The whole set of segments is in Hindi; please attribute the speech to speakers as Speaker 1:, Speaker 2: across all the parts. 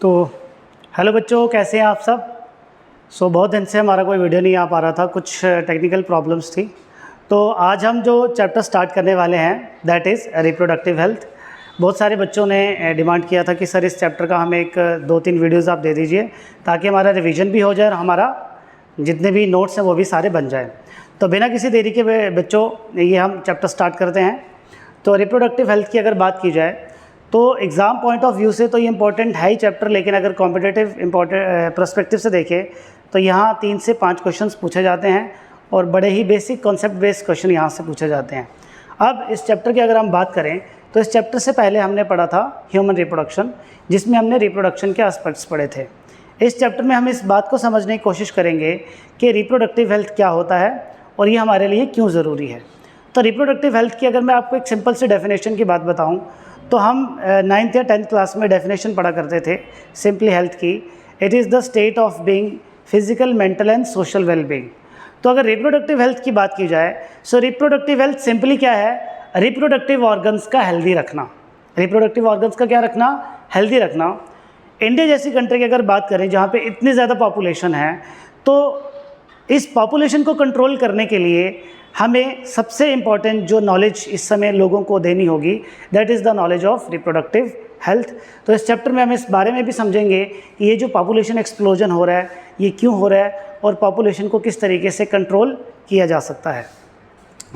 Speaker 1: तो हेलो बच्चों, कैसे हैं आप सब। बहुत दिन से हमारा कोई वीडियो नहीं आ पा रहा था, कुछ टेक्निकल प्रॉब्लम्स थी। तो आज हम जो चैप्टर स्टार्ट करने वाले हैं दैट इज़ रिप्रोडक्टिव हेल्थ। बहुत सारे बच्चों ने डिमांड किया था कि सर इस चैप्टर का हमें एक 2-3 वीडियोज़ आप दे दीजिए ताकि हमारा रिवीजन भी हो जाए और हमारा जितने भी नोट्स हैं वो भी सारे बन जाए। तो बिना किसी देरी के बच्चों ये हम चैप्टर स्टार्ट करते हैं। तो रिप्रोडक्टिव हेल्थ की अगर बात की जाए तो एग्ज़ाम पॉइंट ऑफ व्यू से तो ये इम्पोर्टेंट है ही चैप्टर, लेकिन अगर कॉम्पिटिटिव पर्सपेक्टिव से देखें तो यहाँ 3 से 5 क्वेश्चंस पूछे जाते हैं और बड़े ही बेसिक कॉन्सेप्ट बेस्ड क्वेश्चन यहाँ से पूछे जाते हैं। अब इस चैप्टर की अगर हम बात करें तो इस चैप्टर से पहले हमने पढ़ा था ह्यूमन रिप्रोडक्शन, जिसमें हमने रिप्रोडक्शन के एस्पेक्ट्स पढ़े थे। इस चैप्टर में हम इस बात को समझने की कोशिश करेंगे कि रिप्रोडक्टिव हेल्थ क्या होता है और ये हमारे लिए क्यों ज़रूरी है। तो रिप्रोडक्टिव हेल्थ की अगर मैं आपको एक सिंपल से डेफिनेशन की बात बताऊं तो हम 9th या 10th क्लास में डेफिनेशन पढ़ा करते थे सिंपली हेल्थ की। It is the state of being physical, mental and social wellbeing. तो अगर रिप्रोडक्टिव हेल्थ की बात की जाए सो रिप्रोडक्टिव हेल्थ सिंपली क्या है, रिप्रोडक्टिव ऑर्गन्स का हेल्दी रखना। रिप्रोडक्टिव ऑर्गन्स का क्या रखना, हेल्दी रखना। इंडिया जैसी कंट्री की अगर बात करें जहाँ पे इतनी ज़्यादा पॉपुलेशन है, तो इस पॉपुलेशन को कंट्रोल करने के लिए हमें सबसे इम्पॉर्टेंट जो नॉलेज इस समय लोगों को देनी होगी that is the knowledge of reproductive health. तो इस चैप्टर में हम इस बारे में भी समझेंगे कि ये जो पॉपुलेशन एक्सप्लोजन हो रहा है ये क्यों हो रहा है और पॉपुलेशन को किस तरीके से कंट्रोल किया जा सकता है,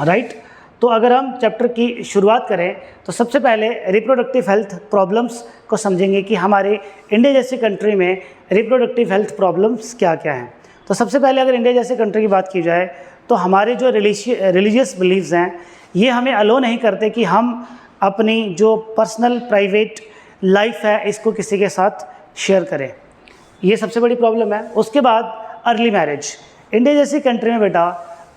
Speaker 1: राइट। तो अगर हम चैप्टर की शुरुआत करें तो सबसे पहले रिप्रोडक्टिव हेल्थ प्रॉब्लम्स को समझेंगे कि हमारे इंडिया जैसी कंट्री में रिप्रोडक्टिव हेल्थ प्रॉब्लम्स क्या क्या हैं। तो सबसे पहले अगर इंडिया जैसे कंट्री की बात की जाए तो हमारे जो रिलीजियस बिलीव्स हैं ये हमें अलो नहीं करते कि हम अपनी जो पर्सनल प्राइवेट लाइफ है इसको किसी के साथ शेयर करें। ये सबसे बड़ी प्रॉब्लम है। उसके बाद अर्ली मैरिज। इंडिया जैसी कंट्री में बेटा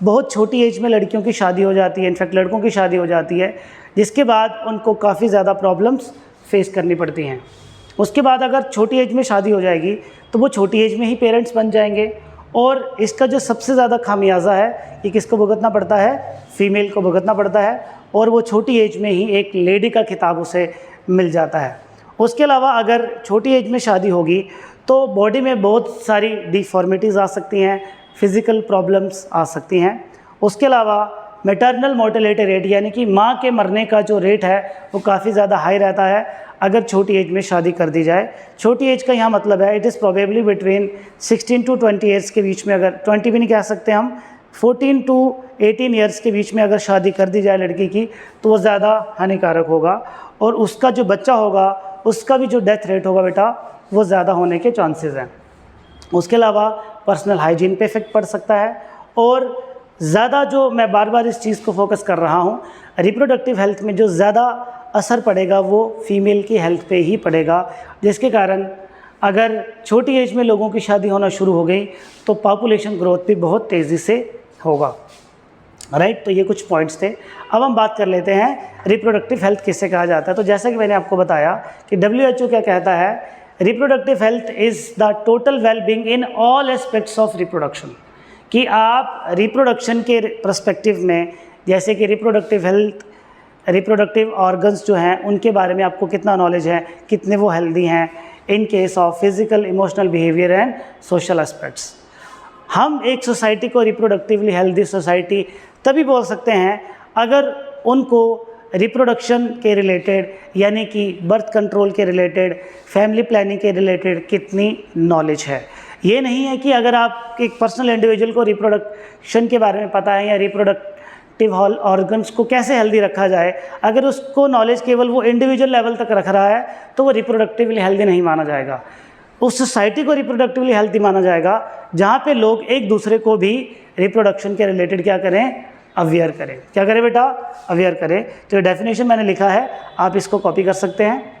Speaker 1: बहुत छोटी एज में लड़कियों की शादी हो जाती है, इनफैक्ट लड़कों की शादी हो जाती है, जिसके बाद उनको काफ़ी ज़्यादा प्रॉब्लम्स फेस करनी पड़ती हैं। उसके बाद अगर छोटी एज में शादी हो जाएगी तो वो छोटी एज में ही पेरेंट्स बन जाएंगे और इसका जो सबसे ज़्यादा खामियाजा है ये किसको भुगतना पड़ता है, फीमेल को भुगतना पड़ता है और वो छोटी एज में ही एक लेडी का खिताब उसे मिल जाता है। उसके अलावा अगर छोटी एज में शादी होगी तो बॉडी में बहुत सारी डिफॉर्मिटीज़ आ सकती हैं, फिज़िकल प्रॉब्लम्स आ सकती हैं। उसके अलावा मैटरनल मोर्टेलिटी रेट यानी कि माँ के मरने का जो रेट है वो काफ़ी ज़्यादा हाई रहता है अगर छोटी एज में शादी कर दी जाए। छोटी एज का यहाँ मतलब है it is probably between 16 to 20 years के बीच में, अगर 20 भी नहीं कह सकते हम, 14 to 18 ईयर्स के बीच में अगर शादी कर दी जाए लड़की की तो वो ज़्यादा हानिकारक होगा और उसका जो बच्चा होगा उसका भी जो डेथ रेट होगा बेटा वो ज़्यादा होने के चांसेस हैं। उसके अलावा पर्सनल हाइजीन पे इफेक्ट पड़ सकता है और ज़्यादा जो मैं बार बार इस चीज़ को फोकस कर रहा हूँ, रिप्रोडक्टिव हेल्थ में जो ज़्यादा असर पड़ेगा वो फीमेल की हेल्थ पे ही पड़ेगा, जिसके कारण अगर छोटी एज में लोगों की शादी होना शुरू हो गई तो पॉपुलेशन ग्रोथ भी बहुत तेज़ी से होगा, राइट। तो ये कुछ पॉइंट्स थे। अब हम बात कर लेते हैं रिप्रोडक्टिव हेल्थ किससे कहा जाता है। तो जैसा कि मैंने आपको बताया कि WHO क्या कहता है, reproductive health is the total wellbeing in all aspects of reproduction. कि आप रिप्रोडक्शन के पर्सपेक्टिव में जैसे कि रिप्रोडक्टिव हेल्थ, रिप्रोडक्टिव ऑर्गन्स जो हैं उनके बारे में आपको कितना नॉलेज है, कितने वो हेल्दी हैं in case of physical, emotional behaviour and social aspects. हम एक सोसाइटी को रिप्रोडक्टिवली हेल्दी सोसाइटी तभी बोल सकते हैं अगर उनको रिप्रोडक्शन के रिलेटेड यानी कि बर्थ कंट्रोल के रिलेटेड, फैमिली प्लानिंग के रिलेटेड कितनी नॉलेज है। ये नहीं है कि अगर आप एक पर्सनल इंडिविजुअल को रिप्रोडक्शन के बारे में पता है या रिप्रोडक्टिव ऑर्गन्स को कैसे हेल्दी रखा जाए, अगर उसको नॉलेज केवल वो इंडिविजुअल लेवल तक रख रहा है तो वो रिप्रोडक्टिवली हेल्दी नहीं माना जाएगा। उस सोसाइटी को रिप्रोडक्टिवली हेल्दी माना जाएगा जहाँ पे लोग एक दूसरे को भी रिप्रोडक्शन के रिलेटेड क्या करें, अवेयर करें। क्या करें बेटा, अवेयर करें। तो डेफिनेशन मैंने लिखा है, आप इसको कॉपी कर सकते हैं।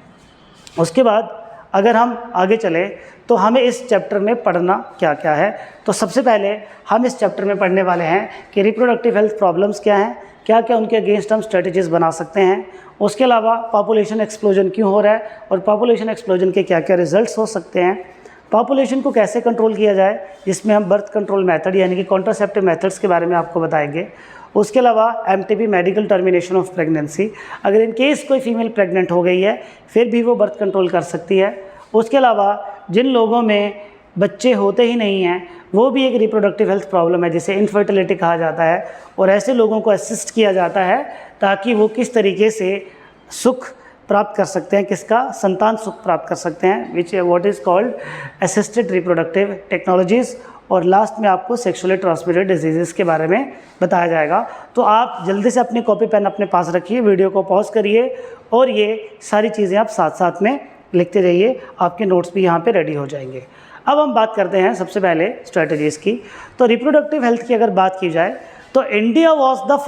Speaker 1: उसके बाद अगर हम आगे चले तो हमें इस चैप्टर में पढ़ना क्या क्या है। तो सबसे पहले हम इस चैप्टर में पढ़ने वाले हैं कि रिप्रोडक्टिव हेल्थ प्रॉब्लम्स क्या हैं, क्या क्या उनके अगेंस्ट हम स्ट्रेटजीज़ बना सकते हैं। उसके अलावा पॉपुलेशन एक्सप्लोजन क्यों हो रहा है और पॉपुलेशन एक्सप्लोजन के क्या क्या रिजल्ट्स हो सकते हैं। पॉपुलेशन को कैसे कंट्रोल किया जाए, जिसमें हम बर्थ कंट्रोल मेथड यानी कि कॉन्ट्रासेप्टिव मेथड्स के बारे में आपको बताएंगे। उसके अलावा MTP medical termination of pregnancy, अगर इन केस कोई फीमेल प्रेग्नेंट हो गई है फिर भी वो बर्थ कंट्रोल कर सकती है। उसके अलावा जिन लोगों में बच्चे होते ही नहीं हैं वो भी एक रिप्रोडक्टिव हेल्थ प्रॉब्लम है जिसे इनफर्टिलिटी कहा जाता है, और ऐसे लोगों को असिस्ट किया जाता है ताकि वो किस तरीके से सुख प्राप्त कर सकते हैं, किसका संतान सुख प्राप्त कर सकते हैं, विच what is called assisted reproductive technologies. और लास्ट में आपको सेक्सुअली ट्रांसमिटेड डिजीज़ के बारे में बताया जाएगा। तो आप जल्दी से अपनी कॉपी पेन अपने पास रखिए, वीडियो को पॉज करिए और ये सारी चीज़ें आप साथ साथ में लिखते रहिए, आपके नोट्स भी यहाँ पे रेडी हो जाएंगे। अब हम बात करते हैं सबसे पहले स्ट्रेटजीज़ की। तो रिप्रोडक्टिव हेल्थ की अगर बात की जाए तो India was the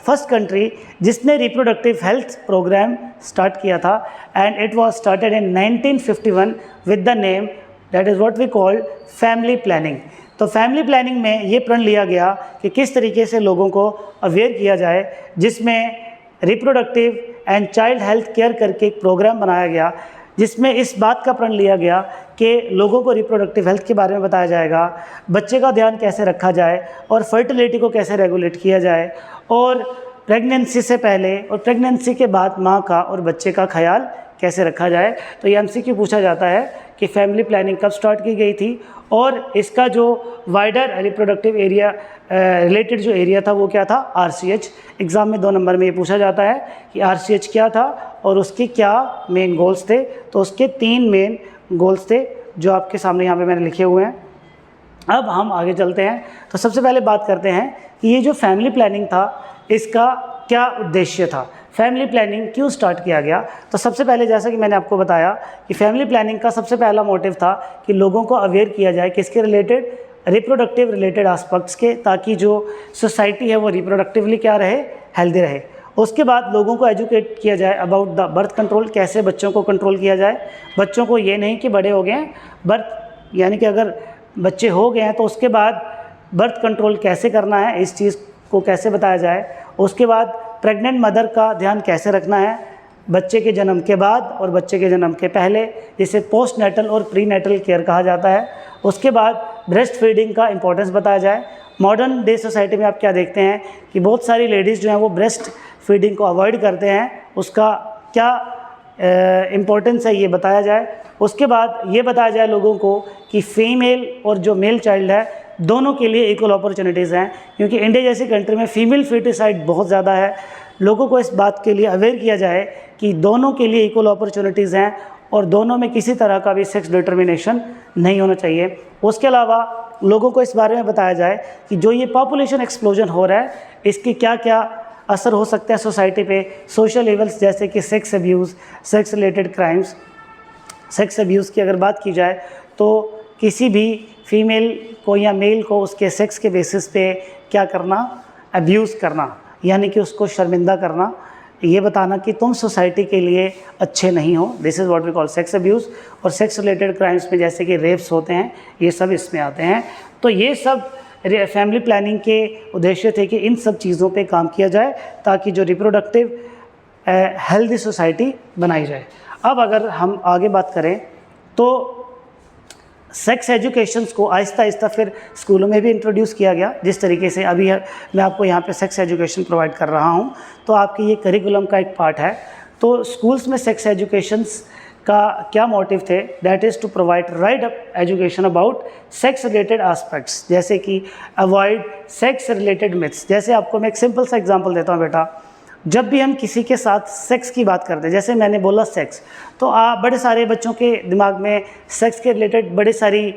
Speaker 1: first country जिसने रिप्रोडक्टिव हेल्थ प्रोग्राम स्टार्ट किया था, and it was started in 1951 with the name that is what we called family planning. तो फैमिली प्लानिंग में ये प्रण लिया गया कि किस तरीके से लोगों को अवेयर किया जाए, जिसमें reproductive and child health care करके एक प्रोग्राम बनाया गया, जिसमें इस बात का प्रण लिया गया कि लोगों को रिप्रोडक्टिव हेल्थ के बारे में बताया जाएगा, बच्चे का ध्यान कैसे रखा जाए और फर्टिलिटी को कैसे रेगुलेट किया जाए, और प्रेगनेंसी से पहले और प्रेगनेंसी के बाद माँ का और बच्चे का ख्याल कैसे रखा जाए। तो ये MCQ पूछा जाता है कि फैमिली प्लानिंग कब स्टार्ट की गई थी, और इसका जो वाइडर रिप्रोडक्टिव एरिया रिलेटेड जो एरिया था वो क्या था, RCH। एग्ज़ाम में 2 नंबर में ये पूछा जाता है कि RCH क्या था और उसके क्या मेन गोल्स थे। तो उसके 3 मेन गोल्स थे जो आपके सामने यहाँ पे मैंने लिखे हुए हैं। अब हम आगे चलते हैं। तो सबसे पहले बात करते हैं कि ये जो फैमिली प्लानिंग था इसका क्या उद्देश्य था, फैमिली प्लानिंग क्यों स्टार्ट किया गया। तो सबसे पहले जैसा कि मैंने आपको बताया कि फैमिली प्लानिंग का सबसे पहला मोटिव था कि लोगों को अवेयर किया जाए किसके रिलेटेड, रिप्रोडक्टिव रिलेटेड एस्पेक्ट्स के, ताकि जो सोसाइटी है वो रिप्रोडक्टिवली क्या रहे, हेल्दी रहे। उसके बाद लोगों को एजुकेट किया जाए अबाउट द बर्थ कंट्रोल, कैसे बच्चों को कंट्रोल किया जाए। बच्चों को ये नहीं कि बड़े हो गए हैं, बर्थ यानी कि अगर बच्चे हो गए हैं तो उसके बाद बर्थ कंट्रोल कैसे करना है, इस चीज़ को कैसे बताया जाए। उसके बाद प्रेग्नेंट मदर का ध्यान कैसे रखना है बच्चे के जन्म के बाद और बच्चे के जन्म के पहले, जिसे पोस्ट नेटल और प्री नेटल केयर कहा जाता है। उसके बाद ब्रेस्ट फीडिंग का इंपॉर्टेंस बताया जाए। मॉडर्न डे सोसाइटी में आप क्या देखते हैं कि बहुत सारी लेडीज़ जो हैं वो ब्रेस्ट फीडिंग को अवॉइड करते हैं, उसका क्या इम्पोर्टेंस है ये बताया जाए। उसके बाद ये बताया जाए लोगों को कि फीमेल और जो मेल चाइल्ड है दोनों के लिए इक्वल अपॉर्चुनिटीज़ हैं, क्योंकि इंडिया जैसी कंट्री में फीमेल फीटिसाइड बहुत ज़्यादा है। लोगों को इस बात के लिए अवेयर किया जाए कि दोनों के लिए इक्वल अपॉर्चुनिटीज़ हैं और दोनों में किसी तरह का भी सेक्स डिटर्मिनेशन नहीं होना चाहिए। उसके अलावा लोगों को इस बारे में बताया जाए कि जो ये पॉपुलेशन एक्सप्लोजन हो रहा है इसकी क्या क्या असर हो सकते हैं सोसाइटी पे, सोशल इवल्स जैसे कि sex abuse, sex related crimes. Sex abuse की अगर बात की जाए तो किसी भी फीमेल को या मेल को उसके सेक्स के बेसिस पे क्या करना, अब्यूज़ करना, यानी कि उसको शर्मिंदा करना, ये बताना कि तुम सोसाइटी के लिए अच्छे नहीं हो। This is what we call sex abuse. और सेक्स रिलेटेड क्राइम्स में जैसे कि रेप्स होते हैं, ये सब इसमें आते हैं। तो ये सब फैमिली प्लानिंग के उद्देश्य थे कि इन सब चीज़ों पे काम किया जाए ताकि जो रिप्रोडक्टिव हेल्दी सोसाइटी बनाई जाए। अब अगर हम आगे बात करें तो सेक्स एजुकेशंस को आहिस्ता आहिस्ता फिर स्कूलों में भी इंट्रोड्यूस किया गया। जिस तरीके से अभी मैं आपको यहाँ पे सेक्स एजुकेशन प्रोवाइड कर रहा हूँ, तो आपके ये करिकुलम का एक पार्ट है। तो स्कूल्स में सेक्स एजुकेशंस का क्या मोटिव थे, that is to provide right education about sex related aspects, जैसे कि अवॉइड सेक्स रिलेटेड मिथ्स। जैसे आपको मैं एक सिंपल सा एग्जांपल देता हूँ बेटा, जब भी हम किसी के साथ सेक्स की बात करते हैं, जैसे मैंने बोला सेक्स, तो बड़े सारे बच्चों के दिमाग में सेक्स के रिलेटेड बड़े सारी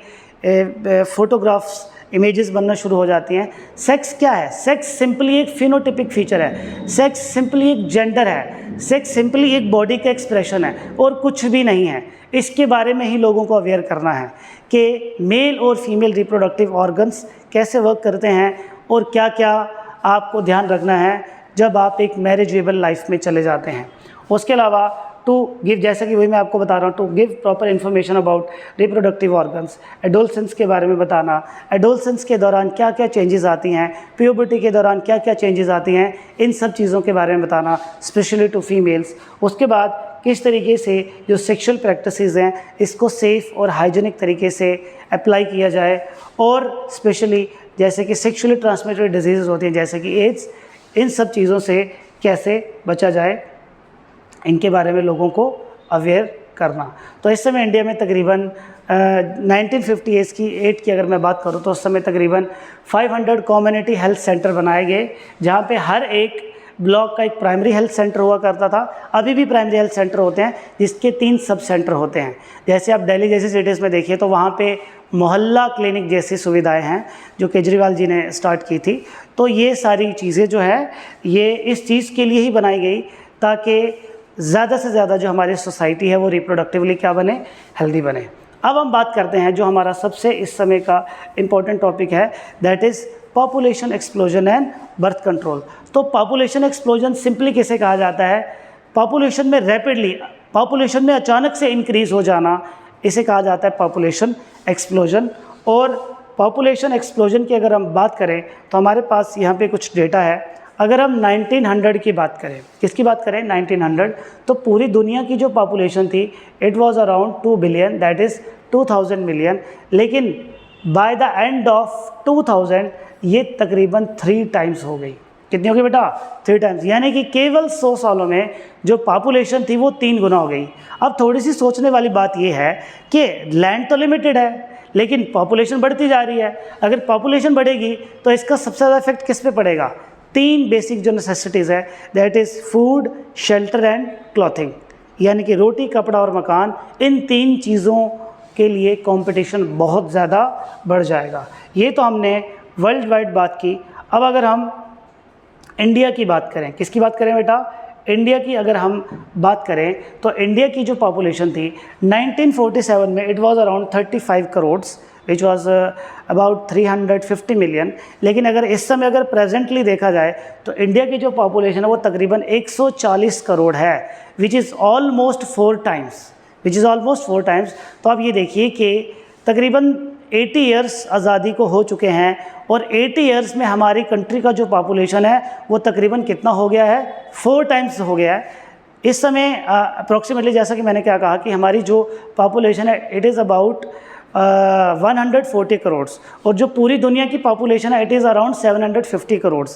Speaker 1: फ़ोटोग्राफ्स, इमेजेस बनना शुरू हो जाती हैं। सेक्स क्या है? सेक्स सिंपली एक फिनोटिपिक फीचर है, सेक्स सिंपली एक जेंडर है, सेक्स सिंपली एक बॉडी का एक्सप्रेशन है और कुछ भी नहीं है। इसके बारे में ही लोगों को अवेयर करना है कि मेल और फीमेल रिप्रोडक्टिव ऑर्गन्स कैसे वर्क करते हैं और क्या क्या आपको ध्यान रखना है जब आप एक मैरिजेबल लाइफ में चले जाते हैं। उसके अलावा टू गिव, जैसा कि वही मैं आपको बता रहा हूँ, to give proper information about reproductive organs. Adolescence के बारे में बताना, एडोलसेंस के दौरान क्या क्या चेंजेस आती हैं, प्यूबर्टी के दौरान क्या क्या चेंजेस आती हैं, इन सब चीज़ों के बारे में बताना, स्पेशली टू फीमेल्स। उसके बाद किस तरीके से जो सेक्सुअल प्रैक्टिसेस हैं इसको सेफ़ और हाइजीनिक तरीके से अप्लाई किया जाए, और स्पेशली जैसे कि सेक्सुअली ट्रांसमिटेड डिजीज़ होती हैं जैसे कि एड्स, इन सब चीज़ों से कैसे बचा जाए, इनके बारे में लोगों को अवेयर करना। तो इस समय इंडिया में तकरीबन 1958 की अगर मैं बात करूँ तो उस समय तकरीबन 500 कम्युनिटी हेल्थ सेंटर बनाए गए, जहाँ पे हर एक ब्लॉक का एक प्राइमरी हेल्थ सेंटर हुआ करता था। अभी भी प्राइमरी हेल्थ सेंटर होते हैं जिसके 3 सब सेंटर होते हैं। जैसे आप दिल्ली जैसी सिटीज़ में देखिए तो वहाँ पे मोहल्ला क्लिनिक जैसी सुविधाएं हैं जो केजरीवाल जी ने स्टार्ट की थी। तो ये सारी चीज़ें जो है ये इस चीज़ के लिए ही बनाई गई ताकि ज़्यादा से ज़्यादा जो हमारी सोसाइटी है वो रिप्रोडक्टिवली क्या बने, हेल्दी बने। अब हम बात करते हैं जो हमारा सबसे इस समय का इम्पॉर्टेंट टॉपिक है, that is population explosion and birth control. तो पॉपुलेशन एक्सप्लोजन सिंपली कैसे कहा जाता है, पॉपुलेशन में रैपिडली, पॉपुलेशन में अचानक से इंक्रीज़ हो जाना, इसे कहा जाता है पॉपुलेशन एक्सप्लोजन। और पॉपुलेशन एक्सप्लोजन की अगर हम बात करें तो हमारे पास यहाँ पे कुछ डेटा है। अगर हम 1900 की बात करें, किसकी बात करें 1900, तो पूरी दुनिया की जो पॉपुलेशन थी it was around 2 billion, that is 2000 million. लेकिन बाय द एंड ऑफ 2000 ये तकरीबन 3 टाइम्स हो गई। कितनी हो गई बेटा? 3 टाइम्स, यानी कि केवल 100 सालों में जो पॉपुलेशन थी वो 3 गुना हो गई। अब थोड़ी सी सोचने वाली बात ये है कि लैंड तो लिमिटेड है लेकिन पॉपुलेशन बढ़ती जा रही है। अगर पॉपुलेशन बढ़ेगी तो इसका सबसे ज़्यादा इफेक्ट किस पे पड़ेगा? 3 बेसिक जो नेसेसिटीज़ है, that is food, shelter and clothing, यानी कि रोटी, कपड़ा और मकान। इन 3 चीज़ों के लिए कंपटीशन बहुत ज़्यादा बढ़ जाएगा। ये तो हमने वर्ल्ड वाइड बात की। अब अगर हम इंडिया की बात करें, किसकी बात करें बेटा? इंडिया की अगर हम बात करें तो इंडिया की जो पॉपुलेशन थी 1947 में it was around 35 crore, which was about 350 million. लेकिन अगर इस समय अगर प्रेजेंटली देखा जाए तो इंडिया की जो पॉपुलेशन है वो तकरीबन 140 करोड़ है, विच इज़ ऑलमोस्ट 4 टाइम्स। तो आप ये देखिए कि तकरीबन 80 ईयर्स आज़ादी को हो चुके हैं और 80 ईयर्स में हमारी कंट्री का जो पॉपुलेशन है वो तकरीबन कितना हो गया है? 4 टाइम्स हो गया है। इस समय अप्रॉक्सीमेटली जैसा कि मैंने क्या कहा कि हमारी जो पॉपुलेशन है इट इज़ अबाउट 140 करोड़ और जो पूरी दुनिया की पॉपुलेशन है इट इज़ अराउंड 750 करोड़,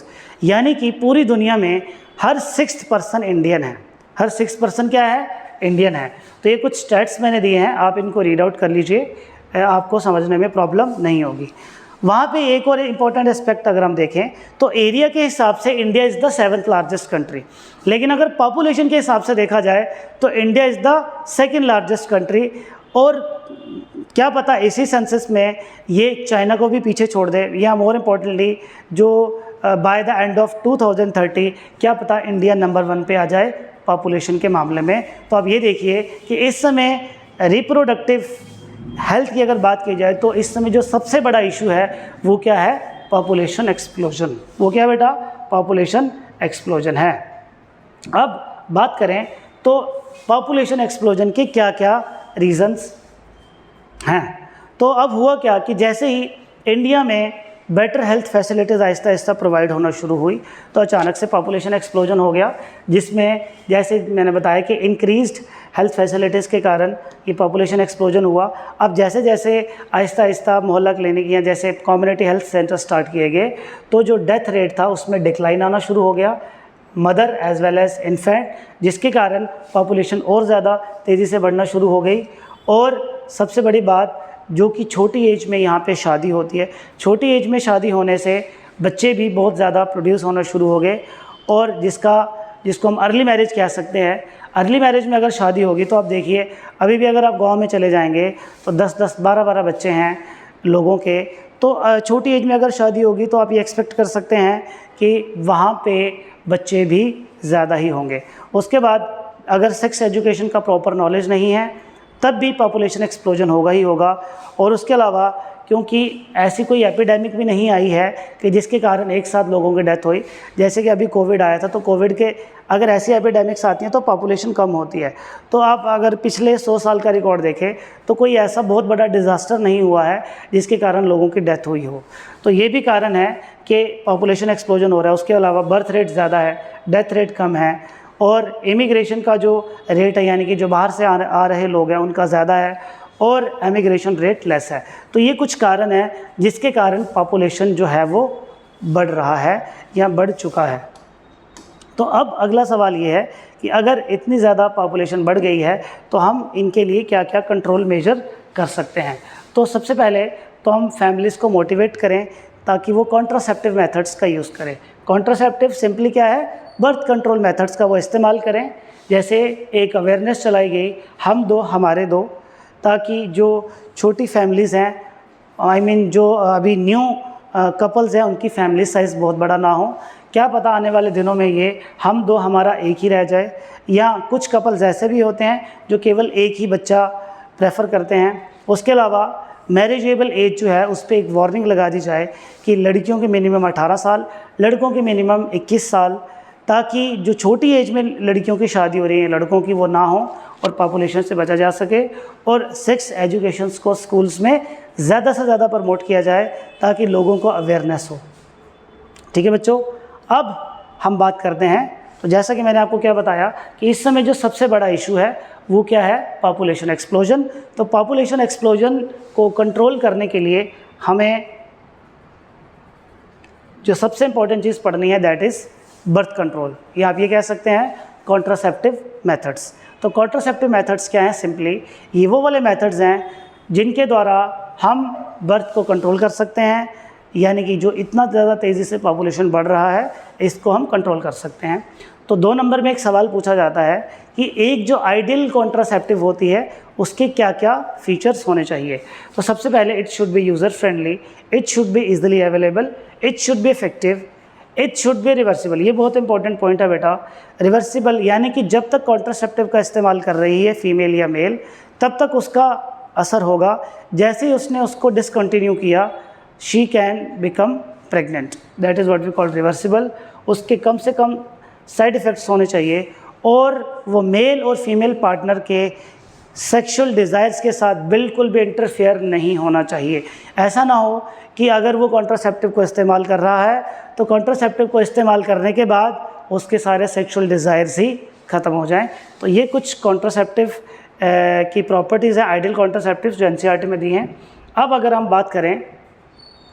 Speaker 1: यानी कि पूरी दुनिया में हर 6th पर्सन इंडियन है। हर 6th पर्सन क्या है? इंडियन है। तो ये कुछ स्टैट्स मैंने दिए हैं, आप इनको रीड आउट कर लीजिए, आपको समझने में प्रॉब्लम नहीं होगी। वहाँ पे एक और इम्पॉर्टेंट एस्पेक्ट अगर हम देखें तो एरिया के हिसाब से India is the 7th largest country, लेकिन अगर पॉपुलेशन के हिसाब से देखा जाए तो India is the 2nd largest country. और क्या पता इसी सेंसस में ये चाइना को भी पीछे छोड़ दे, या मोर इम्पोर्टेंटली जो बाय द एंड ऑफ 2030 क्या पता इंडिया नंबर 1 पे आ जाए पॉपुलेशन के मामले में। तो अब ये देखिए कि इस समय रिप्रोडक्टिव हेल्थ की अगर बात की जाए तो इस समय जो सबसे बड़ा इशू है वो क्या है? Population explosion. वो क्या बेटा? पॉपुलेशन एक्सप्लोजन है। अब बात करें तो पॉपुलेशन एक्सप्लोजन के क्या क्या रीज़न्स हैं। तो अब हुआ क्या कि जैसे ही इंडिया में better health facilities Aahista Aahista provide होना शुरू हुई तो अचानक से पॉपुलेशन एक्सप्लोजन हो गया, जिसमें जैसे मैंने बताया कि इंक्रीज्ड हेल्थ फैसिलिटीज़ के कारण ये पॉपुलेशन एक्सप्लोजन हुआ। अब जैसे जैसे आहिस्ता आहिस्ता मोहल्ला क्लिनिक या जैसे कम्युनिटी हेल्थ सेंटर स्टार्ट किए गए तो जो डेथ रेट था उसमें डिक्लाइन आना शुरू हो गया, mother as well as infant, जिसके कारण पॉपुलेशन और ज़्यादा तेज़ी से बढ़ना शुरू हो गई। और सबसे बड़ी बात जो कि छोटी एज में यहाँ पे शादी होती है, छोटी एज में शादी होने से बच्चे भी बहुत ज़्यादा प्रोड्यूस होना शुरू हो गए और जिसको हम अर्ली मैरिज कह सकते हैं। अर्ली मैरिज में अगर शादी होगी तो आप देखिए अभी भी अगर आप गांव में चले जाएंगे तो 10-10, 12-12 बच्चे हैं लोगों के। तो छोटी एज में अगर शादी होगी तो आप ये एक्सपेक्ट कर सकते हैं कि वहाँ पे बच्चे भी ज़्यादा ही होंगे। उसके बाद अगर सेक्स एजुकेशन का प्रॉपर नॉलेज नहीं है तब भी पॉपुलेशन एक्सप्लोजन होगा ही होगा। और उसके अलावा क्योंकि ऐसी कोई एपिडेमिक भी नहीं आई है कि जिसके कारण एक साथ लोगों की डेथ हुई, जैसे कि अभी कोविड आया था, तो कोविड के अगर ऐसी एपिडेमिक्स आती हैं तो पॉपुलेशन कम होती है। तो आप अगर पिछले 100 साल का रिकॉर्ड देखें तो कोई ऐसा बहुत बड़ा डिज़ास्टर नहीं हुआ है जिसके कारण लोगों की डेथ हुई हो। तो ये भी कारण है कि पॉपुलेशन एक्सप्लोजन हो रहा है। उसके अलावा बर्थ रेट ज़्यादा है, डेथ रेट कम है और इमिग्रेशन का जो रेट है यानी कि जो बाहर से आ रहे लोग हैं उनका ज़्यादा है और एमिग्रेशन रेट लेस है। तो ये कुछ कारण है जिसके कारण पॉपुलेशन जो है वो बढ़ रहा है या बढ़ चुका है। तो अब अगला सवाल ये है कि अगर इतनी ज़्यादा पॉपुलेशन बढ़ गई है तो हम इनके लिए क्या क्या कंट्रोल मेजर कर सकते हैं। तो सबसे पहले तो हम फैमिलीज़ को मोटिवेट करें ताकि वो कॉन्ट्रासेप्टिव मेथड्स का यूज़ करें। कॉन्ट्रासेप्टिव सिंपली क्या है, बर्थ कंट्रोल मेथड्स का वो इस्तेमाल करें। जैसे एक अवेयरनेस चलाई गई, हम दो हमारे दो, ताकि जो छोटी फैमिलीज़ हैं, जो अभी न्यू कपल्स हैं, उनकी फैमिली साइज़ बहुत बड़ा ना हो। क्या पता आने वाले दिनों में ये हम दो हमारा एक ही रह जाए, या कुछ कपल्स ऐसे भी होते हैं जो केवल एक ही बच्चा प्रेफर करते हैं। उसके अलावा मैरिजेबल एज जो है उस पर एक वार्निंग लगा दी जाए कि लड़कियों की मिनिमम 18 साल, लड़कों की मिनिमम 21 साल, ताकि जो छोटी एज में लड़कियों की शादी हो रही है लड़कों की वो ना हो और पॉपुलेशन से बचा जा सके। और सेक्स एजुकेशंस को स्कूल्स में ज़्यादा से ज़्यादा प्रमोट किया जाए ताकि लोगों को अवेयरनेस हो। ठीक है बच्चों, अब हम बात करते हैं। तो जैसा कि मैंने आपको क्या बताया कि इस समय जो सबसे बड़ा इशू है वो क्या है, पॉपुलेशन एक्सप्लोजन। तो पॉपुलेशन एक्सप्लोजन को कंट्रोल करने के लिए हमें जो सबसे इम्पॉर्टेंट चीज़ पढ़नी है दैट इज़ बर्थ कंट्रोल, या आप ये कह सकते हैं कॉन्ट्रासेप्टिव मेथड्स। तो कॉन्ट्रासेप्टिव मेथड्स क्या हैं, सिंपली ये वो वाले मेथड्स हैं जिनके द्वारा हम बर्थ को कंट्रोल कर सकते हैं, यानी कि जो इतना ज़्यादा तेज़ी से पॉपुलेशन बढ़ रहा है इसको हम कंट्रोल कर सकते हैं। तो 2 नंबर में एक सवाल पूछा जाता है कि एक जो आइडियल कॉन्ट्रासेप्टिव होती है उसके क्या क्या फीचर्स होने चाहिए। तो सबसे पहले it should be user friendly, it should be easily available, it should be effective, it should be reversible. ये बहुत इंपॉर्टेंट पॉइंट है बेटा, रिवर्सिबल यानी कि जब तक कॉन्ट्रासेप्टिव का इस्तेमाल कर रही है फीमेल या मेल तब तक उसका असर होगा, जैसे ही उसने उसको डिसकंटिन्यू किया she can become pregnant, that is what we call reversible. उसके कम से कम साइड इफ़ेक्ट्स होने चाहिए और वो मेल और फीमेल पार्टनर के सेक्सुअल डिज़ायर्स के साथ बिल्कुल भी इंटरफेयर नहीं होना चाहिए। ऐसा ना हो कि अगर वो कॉन्ट्रासेप्टिव को इस्तेमाल कर रहा है तो कॉन्ट्रासेप्टिव को इस्तेमाल करने के बाद उसके सारे सेक्सुअल डिज़ायर्स ही ख़त्म हो जाएं। तो ये कुछ कॉन्ट्रासेप्टिव की प्रॉपर्टीज़ हैं आइडियल कॉन्ट्रासेप्टिव जो एनसीईआरटी में दी हैं। अब अगर हम बात करें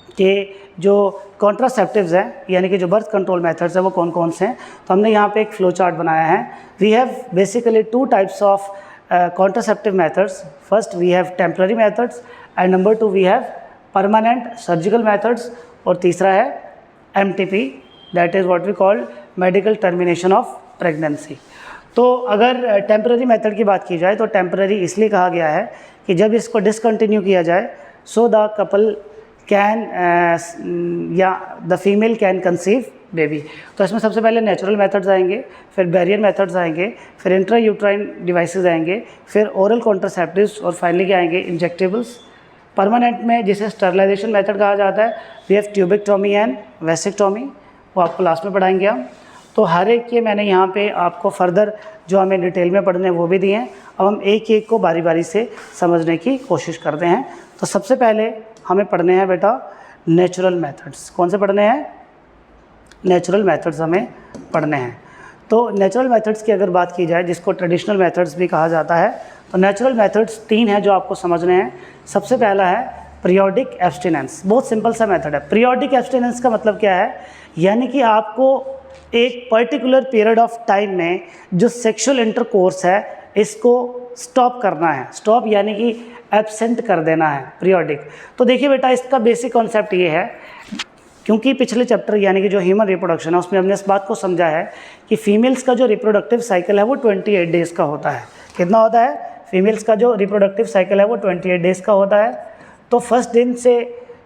Speaker 1: कि जो कॉन्ट्रासेप्टिव्स हैं यानी कि जो बर्थ कंट्रोल मेथड्स हैं वो कौन कौन से हैं, तो हमने यहाँ पे एक फ्लो चार्ट बनाया है। We have basically 2 types of contraceptive methods. First we have temporary methods and number 2 we have permanent surgical methods और तीसरा है MTP, that is what we call medical termination of pregnancy। तो अगर टेम्पररी मेथड की बात की जाए तो टेम्पररी इसलिए कहा गया है कि जब इसको डिसकंटिन्यू किया जाए सो द कपल कैन या the female can conceive baby. तो इसमें सबसे पहले नेचुरल मेथड्स आएंगे, फिर बैरियर मेथड्स आएंगे, फिर इंट्रा यूट्राइन डिवाइसेस आएंगे, फिर ओरल कॉन्ट्रासेप्टिव्स और फाइनली क्या आएंगे, इंजेक्टेबल्स। परमानेंट में जिसे स्टरलाइजेशन मेथड कहा जाता है we have tubectomy and vasectomy, वो आपको लास्ट में पढ़ाएंगे हम। तो हर एक के मैंने यहाँ पे आपको फर्दर जो हमें डिटेल में पढ़ने वो भी दिए हैं। अब हम एक एक को बारी बारी से समझने की कोशिश करते हैं। तो सबसे पहले हमें पढ़ने हैं बेटा नेचुरल मेथड्स। कौन से पढ़ने हैं, नेचुरल मेथड्स हमें पढ़ने हैं। तो नेचुरल मेथड्स की अगर बात की जाए जिसको ट्रेडिशनल मेथड्स भी कहा जाता है, तो नेचुरल मेथड्स 3 हैं जो आपको समझने हैं। सबसे पहला है पीरियोडिक एब्स्टिनेंस, बहुत सिंपल सा मेथड है। पीरियोडिक एब्स्टिनेंस का मतलब क्या है, यानी कि आपको एक पर्टिकुलर पीरियड ऑफ टाइम में जो सेक्सुअल इंटरकोर्स है इसको स्टॉप करना है। स्टॉप यानी कि एब्सेंट कर देना है, पीरियोडिक। तो देखिए बेटा इसका बेसिक कॉन्सेप्ट ये है, क्योंकि पिछले चैप्टर यानी कि जो ह्यूमन रिप्रोडक्शन है उसमें हमने इस बात को समझा है कि फीमेल्स का जो रिप्रोडक्टिव साइकिल है वो 28 डेज़ का होता है। कितना होता है, फीमेल्स का जो रिप्रोडक्टिव साइकिल है वो 28 डेज़ का होता है। तो फर्स्ट दिन से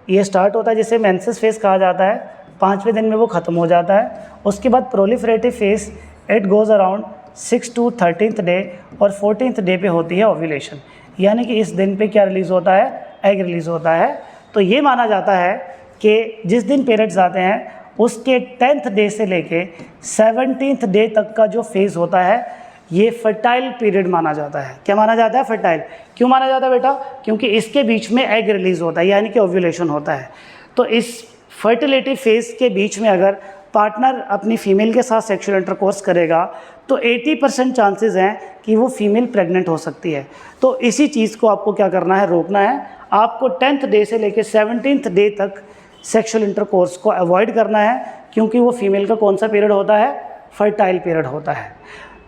Speaker 1: ये स्टार्ट होता है जिसे मेंसेस फेज कहा जाता है, 5वें दिन में वो ख़त्म हो जाता है। उसके बाद proliferative phase it goes around 6 to 13th day और 14th डे पे होती है ओव्यूलेशन, यानी कि इस दिन पे क्या रिलीज़ होता है, एग रिलीज़ होता है। तो ये माना जाता है कि जिस दिन पीरियड्स आते हैं उसके 10th डे से लेके 17th डे तक का जो फेज़ होता है ये फर्टाइल पीरियड माना जाता है। क्या माना जाता है, फर्टाइल। क्यों माना जाता है बेटा, क्योंकि इसके बीच में एग रिलीज़ होता है यानी कि ओव्यूलेशन होता है। तो इस फर्टिलिटी फेज़ के बीच में अगर पार्टनर अपनी फ़ीमेल के साथ सेक्सुअल इंटरकोर्स करेगा तो 80% चांसेस हैं कि वो फीमेल प्रेग्नेंट हो सकती है। तो इसी चीज़ को आपको क्या करना है, रोकना है। आपको 10th डे से लेकर 17th डे तक सेक्सुअल इंटरकोर्स को अवॉइड करना है, क्योंकि वो फीमेल का कौन सा पीरियड होता है, फर्टाइल पीरियड होता है।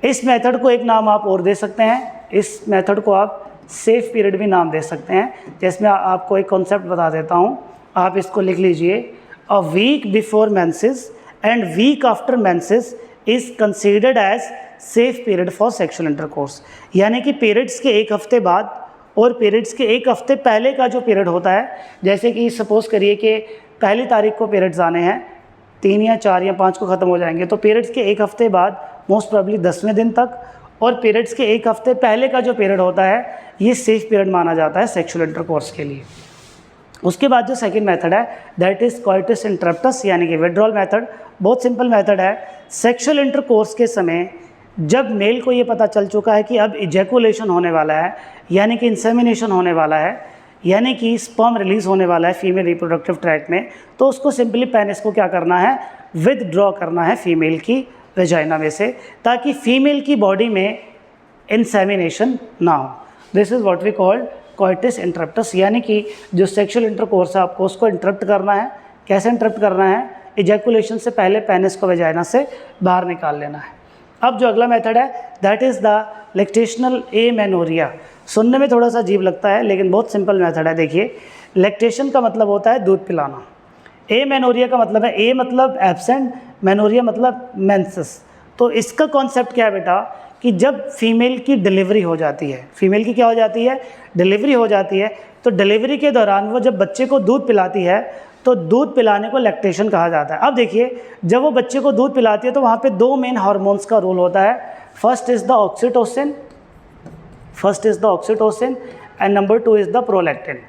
Speaker 1: इस मेथड को एक नाम आप और दे सकते हैं, इस मेथड को आप सेफ पीरियड भी नाम दे सकते हैं। जिसमें आपको एक कॉन्सेप्ट बता देता हूँ, आप इसको लिख लीजिए। A week before menses and week after menses is considered as safe period for sexual intercourse. यानी कि पीरियड्स के एक हफ्ते बाद और पीरियड्स के एक हफ्ते पहले का जो पीरियड होता है, जैसे कि सपोज़ करिए कि पहली तारीख को पीरियड्स आने हैं, 3 या 4 या 5 को ख़त्म हो जाएंगे, तो पीरियड्स के एक हफ्ते बाद मोस्ट प्रोबेबली 10वें दिन तक, और पीरियड्स के एक हफ्ते पहले का जो पीरियड होता है ये सेफ पीरियड माना जाता है सेक्सुअल इंटरकोर्स के लिए। उसके बाद जो सेकंड मेथड है दैट इज़ कोइटस इंटरप्टस, यानी कि विड्रॉल मेथड। बहुत सिंपल मेथड है। सेक्सुअल इंटरकोर्स के समय जब मेल को ये पता चल चुका है कि अब इजैकुलेशन होने वाला है, यानी कि इंसेमिनेशन होने वाला है, यानी कि स्पर्म रिलीज़ होने वाला है फीमेल रिप्रोडक्टिव ट्रैक्ट में, तो उसको सिंपली पेनिस को क्या करना है, विदड्रॉ करना है फीमेल की वेजाइना में से, ताकि फीमेल की बॉडी में इंसेमिनेशन ना हो। This is what we called coitus interruptus, यानी कि जो सेक्सुअल इंटरकोर्स है आपको उसको इंटरप्ट करना है। कैसे इंटरप्ट करना है? इजैकुलेशन से पहले पेनिस को वेजाइना से बाहर निकाल लेना है। अब जो अगला मेथड है that is the lactational amenorrhoea. सुनने में थोड़ा सा अजीब लगता है लेकिन बहुत सिंपल मेथड है। देखिए, लैक्टेशन का मतलब होता है दूध पिलाना। एमेनोरिया का मतलब है, ए मतलब एब्सेंट, मेनोरिया मतलब मेंसेस। तो इसका कॉन्सेप्ट क्या है बेटा कि जब फीमेल की डिलीवरी हो जाती है, फीमेल की क्या हो जाती है, डिलीवरी हो जाती है, तो डिलीवरी के दौरान वो जब बच्चे को दूध पिलाती है तो दूध पिलाने को लैक्टेशन कहा जाता है। अब देखिए, जब वो बच्चे को दूध पिलाती है तो वहाँ पे 2 मेन हार्मोन्स का रोल होता है। First is the oxytocin and number 2 is the prolactin.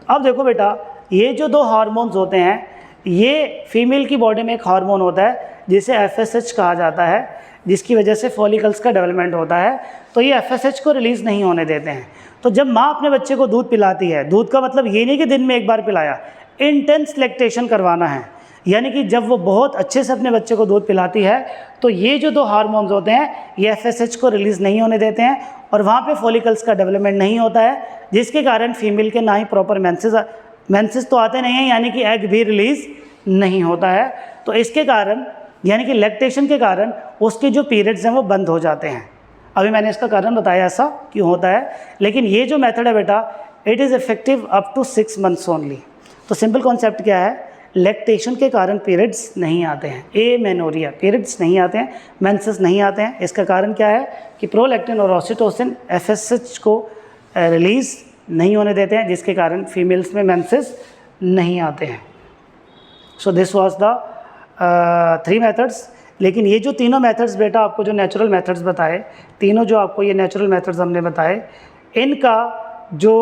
Speaker 1: अब देखो बेटा, ये जो 2 हार्मोन्स होते हैं, ये फीमेल की बॉडी में एक हार्मोन होता है जिसे FSH कहा जाता है, जिसकी वजह से फॉलिकल्स का डेवलपमेंट होता है। तो ये FSH को रिलीज़ नहीं होने देते हैं। तो जब माँ अपने बच्चे को दूध पिलाती है, दूध का मतलब ये नहीं कि दिन में एक बार पिलाया, इंटेंस लैक्टेशन करवाना है, यानी कि जब वो बहुत अच्छे से अपने बच्चे को दूध पिलाती है तो ये जो 2 हार्मोन्स होते हैं ये FSH को रिलीज़ नहीं होने देते हैं और वहाँ पे फॉलिकल्स का डेवलपमेंट नहीं होता है, जिसके कारण फीमेल के ना ही प्रॉपर मेंसेस तो आते नहीं हैं, यानी कि एग भी रिलीज़ नहीं होता है। तो इसके कारण, यानी कि लैक्टेशन के कारण उसके जो पीरियड्स हैं वो बंद हो जाते हैं। अभी मैंने इसका कारण बताया ऐसा क्यों होता है, लेकिन ये जो मेथड है बेटा it is effective up to 6 months only. तो सिंपल कॉन्सेप्ट क्या है, लैक्टेशन के कारण पीरियड्स नहीं आते हैं, एमेनोरिया, पीरियड्स नहीं आते हैं, मेंसेस नहीं आते हैं। इसका कारण क्या है कि प्रोलैक्टिन और ऑक्सीटोसिन FSH को रिलीज़ नहीं होने देते हैं, जिसके कारण फीमेल्स में मेंसेस नहीं आते हैं। So this was the 3 methods. लेकिन ये जो तीनों मेथड्स बेटा आपको जो नेचुरल मेथड्स बताए, तीनों जो आपको ये नेचुरल मेथड्स हमने बताए, इनका जो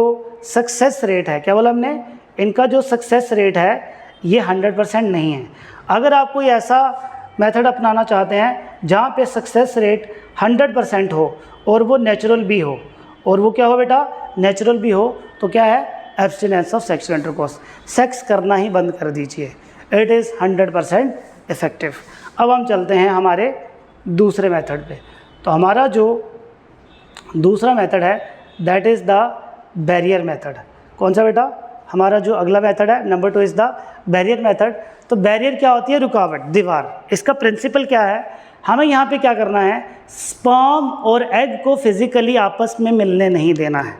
Speaker 1: सक्सेस रेट है, क्या बोला हमने, इनका जो सक्सेस रेट है ये 100% नहीं है। अगर आप कोई ऐसा मेथड अपनाना चाहते हैं जहाँ पे सक्सेस रेट 100% हो और वो नेचुरल भी हो, और वो क्या हो बेटा, नेचुरल भी हो, तो क्या है, abstinence of sexual intercourse, sex करना ही बंद कर दीजिए, इट इज़ 100% इफ़ेक्टिव। अब हम चलते हैं हमारे दूसरे मेथड पे। तो हमारा जो दूसरा मेथड है that is the barrier method. कौन सा बेटा, हमारा जो अगला मेथड है number 2 is the barrier method. तो बैरियर क्या होती है, रुकावट, दीवार। इसका प्रिंसिपल क्या है, हमें यहाँ पे क्या करना है, स्पर्म और एग को फिज़िकली आपस में मिलने नहीं देना है,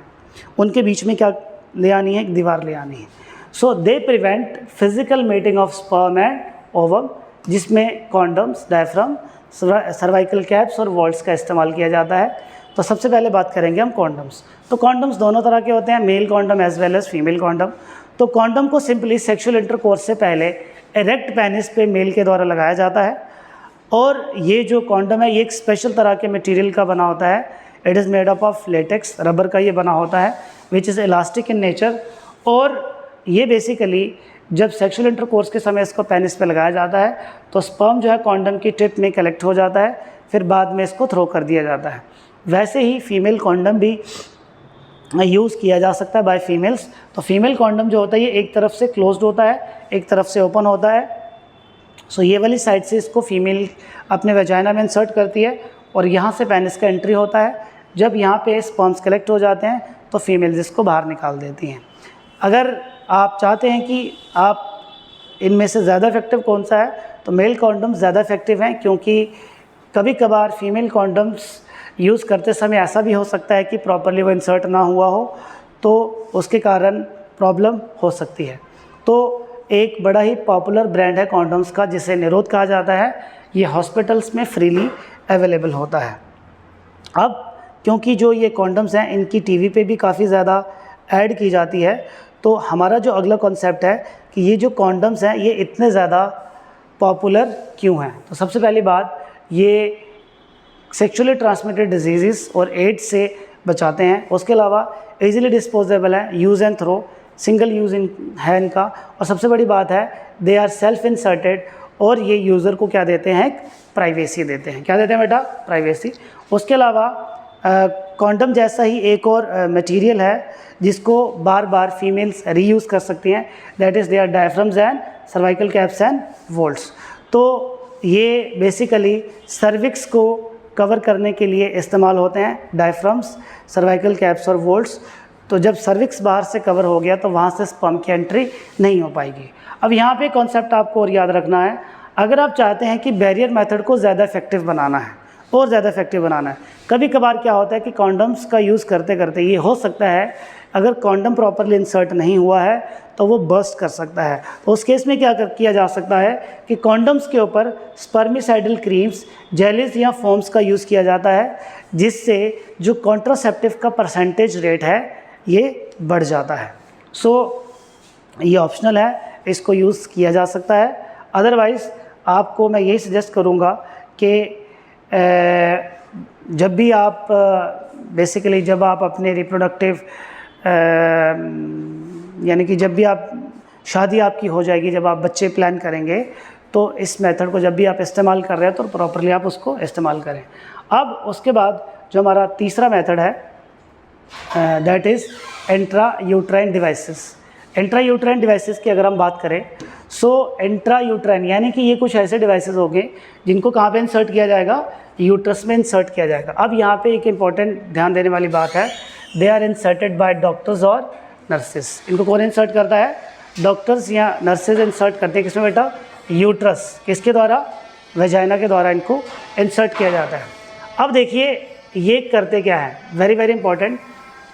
Speaker 1: उनके बीच में क्या ले आनी है, एक दीवार ले आनी है। So they prevent physical mating of sperm and ovum, जिसमें कॉन्डम्स, डायफ्राम, सर्वाइकल कैप्स और वॉल्ट्स का इस्तेमाल किया जाता है। तो सबसे पहले बात करेंगे हम कॉन्डम्स। तो कॉन्डम्स दोनों तरह के होते हैं, male condom as well as female condom. तो कॉन्डम को सिंपली सेक्सुअल इंटरकोर्स से पहले इरेक्ट पेनिस पे मेल के द्वारा लगाया जाता है, और ये जो कॉन्डम है ये एक स्पेशल तरह के मटेरियल का बना होता है। It is made up of latex, rubber का ये बना होता है, which is elastic in nature. और ये बेसिकली जब सेक्सुअल इंटरकोर्स के समय इसको पेनिस पे लगाया जाता है तो स्पर्म जो है कॉन्डम की टिप में कलेक्ट हो जाता है, फिर बाद में इसको थ्रो कर दिया जाता है। वैसे ही फीमेल कॉन्डम भी यूज़ किया जा सकता है बाय फीमेल्स। तो फीमेल कॉन्डम जो होता है ये एक तरफ से क्लोज्ड होता है, एक तरफ से ओपन होता है। सो ये वाली साइड से इसको फीमेल अपने वेजाइना में इंसर्ट करती है और यहाँ से पेनिस का एंट्री होता है। जब यहाँ पे स्पर्म्स कलेक्ट हो जाते हैं तो फीमेल्स इसको बाहर निकाल देती हैं। अगर आप चाहते हैं कि आप इनमें से ज़्यादा इफेक्टिव कौन सा है, तो मेल कॉन्डम्स ज़्यादा इफेक्टिव हैं, क्योंकि कभी कभार फीमेल कॉन्डम्स यूज़ करते समय ऐसा भी हो सकता है कि प्रॉपरली वो इंसर्ट ना हुआ हो, तो उसके कारण प्रॉब्लम हो सकती है। तो एक बड़ा ही पॉपुलर ब्रांड है कॉन्डम्स का जिसे निरोध कहा जाता है, ये हॉस्पिटल्स में फ्रीली अवेलेबल होता है। अब क्योंकि जो ये कॉन्डम्स हैं इनकी टीवी पे भी काफ़ी ज़्यादा ऐड की जाती है, तो हमारा जो अगला कॉन्सेप्ट है कि ये जो कॉन्डम्स हैं ये इतने ज़्यादा पॉपुलर क्यों हैं। तो सबसे पहली बात, ये सेक्सुअली ट्रांसमिटेड डिजीज़ और एड्स से बचाते हैं। उसके अलावा इजीली डिस्पोजेबल है, use and throw, single use है इनका। और सबसे बड़ी बात है, दे आर सेल्फ इंसर्टेड, और ये यूज़र को क्या देते हैं, प्राइवेसी देते हैं। क्या देते हैं बेटा, प्राइवेसी। उसके अलावा कॉन्डम जैसा ही एक और मटेरियल है जिसको बार बार फीमेल्स रीयूज़ कर सकती हैं, that is their diaphragms and cervical caps and vaults. तो ये बेसिकली सर्विक्स को कवर करने के लिए इस्तेमाल होते हैं, डायफ्राम्स, सर्वाइकल कैप्स और वोल्ट्स। तो जब सर्विक्स बाहर से कवर हो गया तो वहाँ से स्पर्म की एंट्री नहीं हो पाएगी। अब यहाँ पे कॉन्सेप्ट आपको और याद रखना है, अगर आप चाहते हैं कि बैरियर मेथड को ज़्यादा इफेक्टिव बनाना है और ज़्यादा इफेक्टिव बनाना है, कभी कभार क्या होता है कि कॉन्डम्स का यूज़ करते करते ये हो सकता है अगर कॉन्डम प्रॉपरली इंसर्ट नहीं हुआ है तो वो बर्स्ट कर सकता है। तो उस केस में क्या किया जा सकता है कि कॉन्डम्स के ऊपर स्पर्मिसाइडल क्रीम्स, जेलीज या फोम्स का यूज़ किया जाता है, जिससे जो कॉन्ट्रासेप्टिव का परसेंटेज रेट है ये बढ़ जाता है। सो ये ऑप्शनल है, इसको यूज़ किया जा सकता है। अदरवाइज़ आपको मैं यही सजेस्ट करूँगा कि जब भी आप बेसिकली जब आप अपने रिप्रोडक्टिव यानी कि जब भी आप शादी आपकी हो जाएगी, जब आप बच्चे प्लान करेंगे, तो इस मेथड को जब भी आप इस्तेमाल कर रहे हैं तो प्रॉपरली आप उसको इस्तेमाल करें। अब उसके बाद जो हमारा तीसरा मेथड है that is intra uterine devices. Intra uterine devices की अगर हम बात करें, सो इंट्रा यूट्राइन यानी कि ये कुछ ऐसे डिवाइसेस होंगे जिनको कहाँ पे इंसर्ट किया जाएगा, यूट्रस में इंसर्ट किया जाएगा। अब यहाँ पे एक इम्पॉर्टेंट ध्यान देने वाली बात है, they are inserted by doctors और नर्सेस। इनको कौन इंसर्ट करता है, डॉक्टर्स या नर्सेज इंसर्ट करते हैं। किसमें बेटा, यूट्रस। किसके द्वारा, वेजाइना के द्वारा इनको इंसर्ट किया जाता है। अब देखिए ये करते क्या है, वेरी वेरी इंपॉर्टेंट,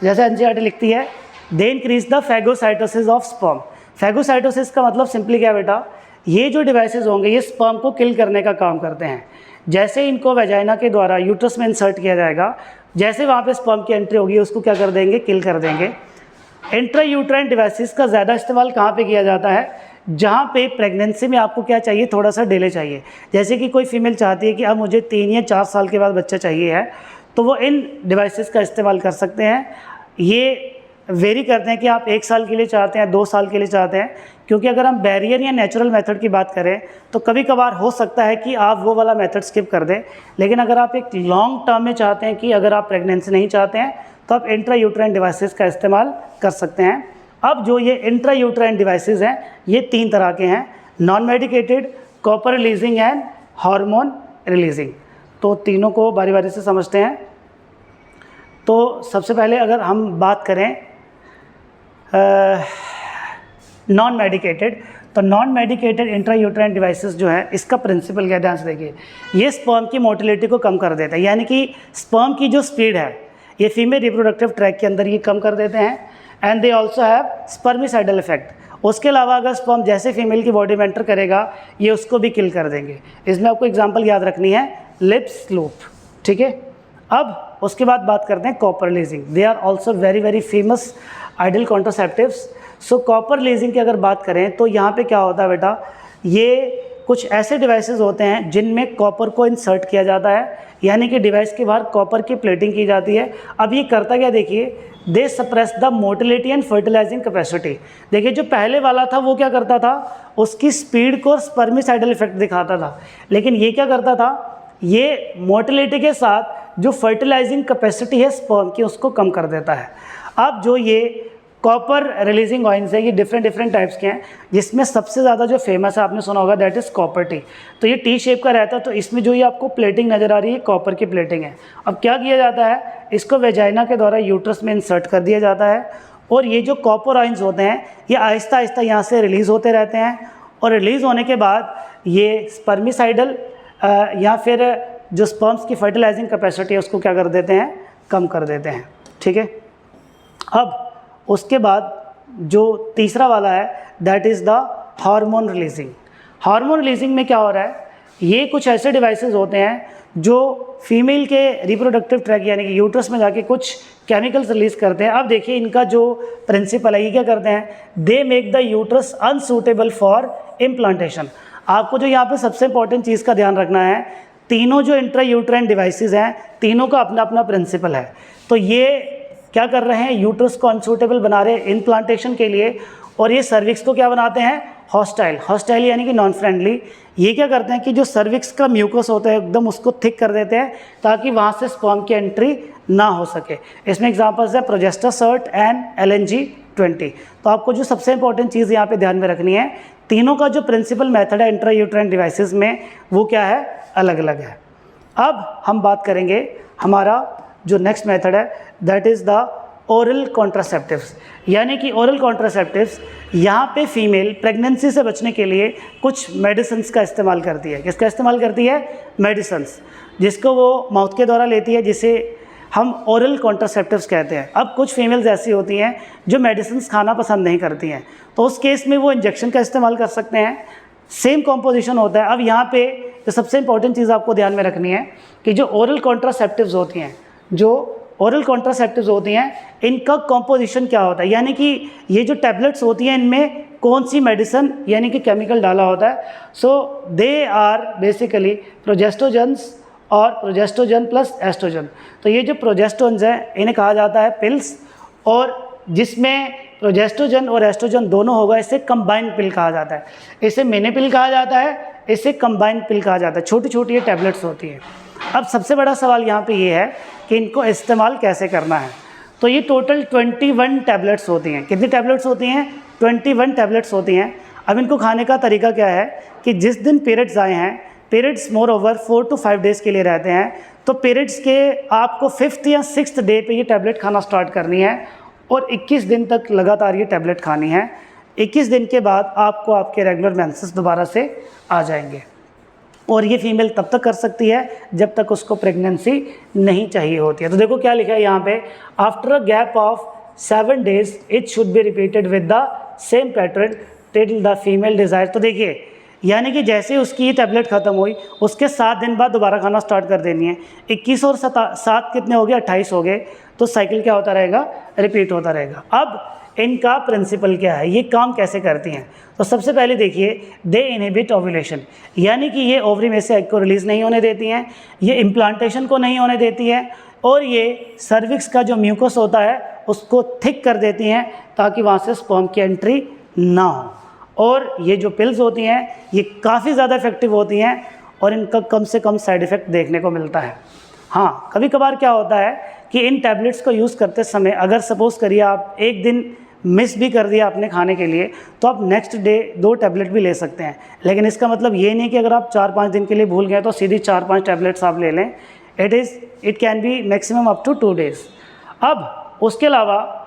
Speaker 1: जैसे एनसीईआरटी लिखती है, they increase the phagocytosis of sperm. Phagocytosis का मतलब सिंपली क्या बेटा, ये जो डिवाइसेस होंगे ये स्पर्म को किल करने का काम करते हैं। जैसे इनको वेजाइना के द्वारा यूट्रस में इंसर्ट किया जाएगा, जैसे वहाँ पे स्पर्म की एंट्री होगी उसको क्या कर देंगे, किल कर देंगे। इंट्रा यूट्राइन डिवाइसेस का ज़्यादा इस्तेमाल कहाँ पे किया जाता है, जहाँ पे प्रेगनेंसी में आपको क्या चाहिए, थोड़ा सा डिले चाहिए। जैसे कि कोई फीमेल चाहती है कि अब मुझे 3 या 4 साल के बाद बच्चा चाहिए है, तो वो इन डिवाइसेस का इस्तेमाल कर सकते हैं। ये वेरी करते हैं कि आप 1 साल के लिए चाहते हैं, 2 साल के लिए चाहते हैं, क्योंकि अगर हम बैरियर या नेचुरल मेथड की बात करें तो कभी कभार हो सकता है कि आप वो वाला मेथड स्किप कर दें। लेकिन अगर आप एक लॉन्ग टर्म में चाहते हैं कि अगर आप प्रेगनेंसी नहीं चाहते हैं तो आप इंट्रा यूट्राइन डिवाइसेस का इस्तेमाल कर सकते हैं। अब जो ये इंट्रा यूट्राइन डिवाइसेस हैं ये 3 तरह के हैं, non medicated, copper releasing and hormone releasing. तो तीनों को बारी बारी से समझते हैं। तो सबसे पहले अगर हम बात करें नॉन मेडिकेटेड, तो non medicated intra uterine devices जो है, इसका प्रिंसिपल क्या, ध्यान से देखिए, ये स्पर्म की मोटिलिटी को कम कर देता है। यानी कि स्पर्म की जो स्पीड है ये फीमेल रिप्रोडक्टिव ट्रैक के अंदर ये कम कर देते हैं। And they also have spermicidal effect. उसके अलावा अगर स्पर्म जैसे फीमेल की बॉडी में एंटर करेगा ये उसको भी किल कर देंगे। इसमें आपको एग्जाम्पल याद रखनी है, लिप्स लूप, ठीक है। अब उसके बाद बात करते हैं copper releasing. They are also very very famous ideal contraceptives. So copper releasing की अगर बात करें तो यहाँ पे क्या होता है बेटा, ये कुछ ऐसे डिवाइसेस होते हैं जिनमें कॉपर को इंसर्ट किया जाता है, यानी कि डिवाइस के बाहर कॉपर की प्लेटिंग की जाती है। अब ये करता क्या, देखिए, they suppress the motility and fertilising capacity. देखिए जो पहले वाला था वो क्या करता था, उसकी स्पीड को स्पर्मिसाइडल इफेक्ट दिखाता था, लेकिन ये क्या करता था, ये मोटिलिटी के साथ जो फर्टिलाइजिंग कैपेसिटी है स्पर्म की उसको कम कर देता है। अब जो ये कॉपर रिलीजिंग ऑयल्स है ये डिफरेंट टाइप्स के हैं, जिसमें सबसे ज़्यादा जो फेमस है आपने सुना होगा दैट इज़ कॉपर टी। तो ये टी शेप का रहता है, तो इसमें जो ये आपको प्लेटिंग नज़र आ रही है कॉपर की प्लेटिंग है। अब क्या किया जाता है, इसको वेजाइना के द्वारा यूट्रस में इंसर्ट कर दिया जाता है, और ये जो कॉपर ऑयल्स होते हैं ये आहिस्ता आहिस्ता यहाँ से रिलीज़ होते रहते हैं, और रिलीज़ होने के बाद ये स्पर्मिसाइडल या फिर जो स्पर्म्स की फर्टिलाइजिंग कैपेसिटी है उसको क्या कर देते हैं, कम कर देते हैं। ठीक है, अब उसके बाद जो तीसरा वाला है that is the hormone releasing. Hormone releasing में क्या हो रहा है, ये कुछ ऐसे डिवाइसेस होते हैं जो फीमेल के रिप्रोडक्टिव ट्रैक यानी कि यूट्रस में जाके कुछ केमिकल्स रिलीज करते हैं। अब देखिए इनका जो प्रिंसिपल है, ये क्या करते हैं, they make the uterus unsuitable for implantation. आपको जो यहाँ पे सबसे इंपॉर्टेंट चीज़ का ध्यान रखना है, तीनों जो इंट्रा यूट्राइन डिवाइसेस हैं, तीनों का अपना अपना प्रिंसिपल है। तो ये क्या कर रहे हैं, यूट्रस को अनसूटेबल बना रहे हैं इम्प्लांटेशन के लिए, और ये सर्विक्स को क्या बनाते हैं, हॉस्टाइल। हॉस्टाइल यानी कि नॉन फ्रेंडली। ये क्या करते हैं कि जो सर्विक्स का म्यूकस होता है एकदम उसको थिक कर देते हैं ताकि वहाँ से स्पर्म की एंट्री ना हो सके। इसमें एग्जांपल्स है प्रोजेस्टासर्ट एंड LNG-20। तो आपको जो सबसे इंपॉर्टेंट चीज़ यहाँ पे ध्यान में रखनी है, तीनों का जो प्रिंसिपल मेथड है इंट्रा यूट्राइन डिवाइसेस में वो क्या है, अलग अलग है। अब हम बात करेंगे हमारा जो नेक्स्ट मेथड है that is the oral contraceptives. यानी कि ओरल कॉन्ट्रासेप्टिव्स यहाँ पे फीमेल प्रेगनेंसी से बचने के लिए कुछ मेडिसिन्स का इस्तेमाल करती है। किसका इस्तेमाल करती है, मेडिसिन्स, जिसको वो माउथ के द्वारा लेती है, जिसे हम ओरल कॉन्ट्रासेप्टिव्स कहते हैं। अब कुछ फीमेल्स ऐसी होती हैं जो मेडिसिन्स खाना पसंद नहीं करती हैं, तो उस केस में वो इंजेक्शन का इस्तेमाल कर सकते हैं। सेम कॉम्पोजिशन होता है। अब यहाँ पे जो सबसे इंपॉर्टेंट चीज़ आपको ध्यान में रखनी है कि जो ओरल कॉन्ट्रासेप्टिव्स होती हैं, जो ओरल कॉन्ट्रासेप्टिव्स होती हैं, इनका कॉम्पोजिशन क्या होता है, यानी कि ये जो टैबलेट्स होती हैं इनमें कौन सी मेडिसिन यानी कि केमिकल डाला होता है। सो दे आर बेसिकली प्रोजेस्टोजेंस और प्रोजेस्टोजन प्लस एस्ट्रोजन। तो ये जो प्रोजेस्टोन्स हैं इन्हें कहा जाता है पिल्स, और जिसमें प्रोजेस्टोजन और एस्ट्रोजन दोनों होगा इसे कंबाइंड पिल कहा जाता है। इसे मिनी पिल कहा जाता है, इसे कंबाइंड पिल कहा जाता है। छोटी छोटी ये टैबलेट्स होती हैं। अब सबसे बड़ा सवाल यहाँ पे ये है कि इनको इस्तेमाल कैसे करना है। तो ये टोटल 21 टैबलेट्स होती हैं। कितनी टैबलेट्स होती हैं, 21 टैबलेट्स होती हैं। अब इनको खाने का तरीका क्या है कि जिस दिन पीरियड्स आए हैं, periods more over 4 to 5 days के लिए रहते हैं, तो पीरियड्स के आपको 5th या 6th डे पे ये टैबलेट खाना स्टार्ट करनी है और 21 दिन तक लगातार ये टैबलेट खानी है। 21 दिन के बाद आपको आपके रेगुलर मेंसेस दोबारा से आ जाएंगे, और ये फीमेल तब तक कर सकती है जब तक उसको प्रेगनेंसी नहीं चाहिए होती है। तो देखो क्या लिखा है यहाँ पे, after a gap of 7 days it should be repeated with the same pattern till the female desire. तो देखिए यानी कि जैसे उसकी ये टैबलेट ख़त्म हुई उसके 7 दिन बाद दोबारा खाना स्टार्ट कर देनी है। 21 और 7 कितने हो गए, 28 हो गए। तो साइकिल क्या होता रहेगा, रिपीट होता रहेगा। अब इनका प्रिंसिपल क्या है, ये काम कैसे करती हैं। तो सबसे पहले देखिए, दे इनहिबिट ओव्यूलेशन, यानी कि ये ओवरी में से एग को रिलीज़ नहीं होने देती हैं, ये इम्प्लांटेशन को नहीं होने देती है, और ये सर्विक्स का जो म्यूकस होता है उसको थिक कर देती हैं ताकि वहाँ से स्पर्म की एंट्री ना हो। और ये जो पिल्स होती हैं ये काफ़ी ज़्यादा इफेक्टिव होती हैं और इनका कम से कम साइड इफ़ेक्ट देखने को मिलता है। हाँ, कभी कभार क्या होता है कि इन टैबलेट्स को यूज़ करते समय अगर सपोज़ करिए आप एक दिन मिस भी कर दिया अपने खाने के लिए, तो आप नेक्स्ट डे 2 टैबलेट भी ले सकते हैं। लेकिन इसका मतलब ये नहीं कि अगर आप 4-5 दिन के लिए भूल गए तो सीधी 4-5 टैबलेट्स आप ले लें। It can be maximum up to 2 days। अब उसके अलावा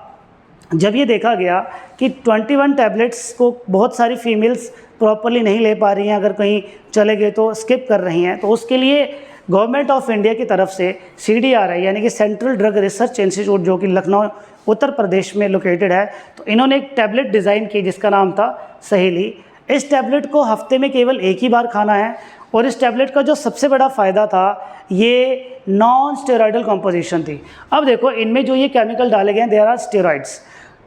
Speaker 1: जब ये देखा गया कि 21 टैबलेट्स को बहुत सारी फीमेल्स प्रॉपरली नहीं ले पा रही हैं, अगर कहीं चले गए तो स्किप कर रही हैं, तो उसके लिए गवर्नमेंट ऑफ इंडिया की तरफ से CDRI यानी कि सेंट्रल ड्रग रिसर्च इंस्टीट्यूट, जो कि लखनऊ उत्तर प्रदेश में लोकेटेड है, तो इन्होंने एक टैबलेट डिज़ाइन की जिसका नाम था सहेली। इस टैबलेट को हफ्ते में केवल एक ही बार खाना है, और इस टैबलेट का जो सबसे बड़ा फ़ायदा था ये नॉन स्टेरॉयडल कॉम्पोजिशन थी। अब देखो इनमें जो ये केमिकल डाले गए हैं देयर आर स्टेरॉइड्स।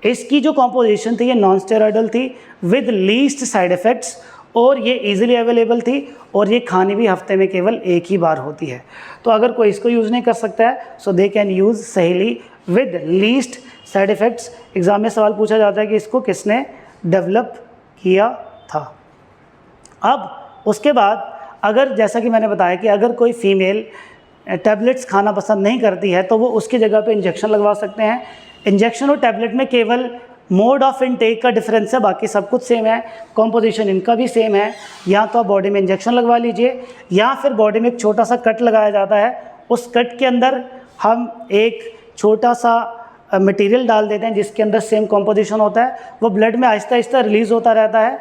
Speaker 1: इसकी जो कॉम्पोजिशन थी ये नॉन स्टेरॉयडल थी विद लीस्ट साइड इफ़ेक्ट्स, और ये इजीली अवेलेबल थी, और ये खानी भी हफ्ते में केवल एक ही बार होती है। तो अगर कोई इसको यूज़ नहीं कर सकता है सो दे कैन यूज़ सहेली with least side effects. Exam में सवाल पूछा जाता है कि इसको किसने डेवलप किया था। अब उसके बाद अगर जैसा कि मैंने बताया कि अगर कोई फीमेल टैबलेट्स खाना पसंद नहीं करती है तो वो उसकी जगह पे इंजेक्शन लगवा सकते हैं। इंजेक्शन और टैबलेट में केवल मोड ऑफ इनटेक का डिफरेंस है, बाकी सब कुछ सेम है, कॉम्पोजिशन इनका भी सेम है। या तो आप बॉडी में इंजेक्शन लगवा लीजिए या फिर बॉडी में एक छोटा सा कट लगाया जाता है, उस कट के अंदर हम एक छोटा सा मटेरियल डाल देते हैं जिसके अंदर सेम कॉम्पोजिशन होता है, वो ब्लड में आहिस्ता आहिस्ता रिलीज़ होता रहता है